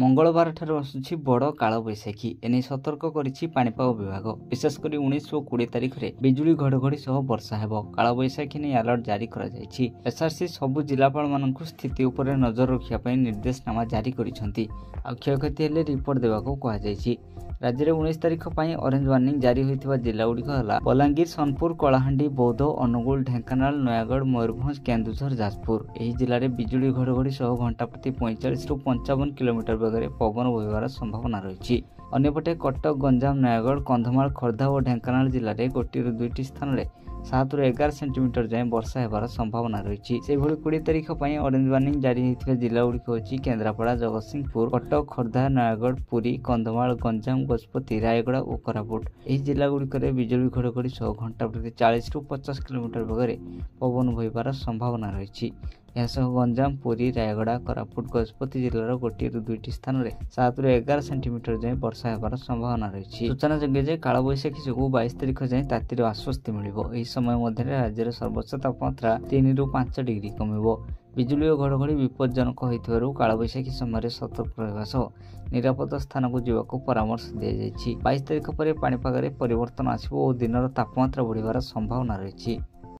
मंगलवार ठारू आसुछि बड़ कालबैशाखी एने सतर्क करिछि पाणीपाग विभाग। विशेषकर 19 और 20 तारिख में बिजुली घड़घड़ी सह वर्षा हेबो। कालबैशाखी ने अलर्ट जारी करा जायछि। एसआरसी सबु जिलापाल मानकु स्थिति उपरे नजर रखिया पई निर्देशनामा जारी करिसंती। आ क्षयक्षति हेले रिपोर्ट देबाको कहा जायछि। राज्य में 19 तारिख पर ऑरेंज वार्निंग जारी होता जिलागुड़िक है बलांगीर, सोनपुर, कलाहांडी, बौद्ध, अनुगुल, ढेंकानाल, नयागढ़, मयूरभंज, केन्दुझर, जाजपुर। यह जिले में बिजुली घड़घड़ी सह घंटा प्रति 45 ରୁ 55 किलोमीटर बेगर पवन बोहिबार संभावना रही। अन्यपटे कटक, गंजाम, नयागढ़, कंधमाल, खोर्धा और ढेंकानाल जिले में 1 ରୁ 2ଟି स्थान में 7 ରୁ 11 सेंटीमीटर जाए वर्षा होबार संभावना रही। 20 तारिख पर ऑरेंज वार्निंग जारी होता जिलागुड़िक होची केन्द्रापड़ा, जगतसिंहपुर, कटक, खोर्धा, नयागढ़, पुरी, कंधमाल, गंजाम, गजपति, रायगड़ा और कोरापुट। यह जिलागुड़िक बिजुली घड़घड़ी सह घंटा प्रति 40 ରୁ 50 किलोमीटर बेगर पवन बोहिबार संभावना रही। यह गंजाम, पुरी, रायगड़ा, कोरापुट, गजपति जिलार 1 ରୁ 2ଟି स्थान में 7 ରୁ 11 सेंटीमीटर जाए वर्षा होबार संभावना रही। सूचनायोग्य जे कालबैशाखी जो 22 तारिख जाए तातीर आश्वस्ति मिलिबो। एही समय मध्य राज्य सर्वोच्च तापमात्रा 3 ରୁ 5 डिग्री कमिबो। बिजुली और घड़घड़ी विपज्जनक होइथिबारु कालबैशाखी समय सतर्क रहबा सह निरापद स्थान को जीवाको परामर्श दिया जायछि। 22 तारिख पर पाणीपाग रे परिवर्तन आसिबो और दिनर तापमात्रा बढ़िबार संभावना रही।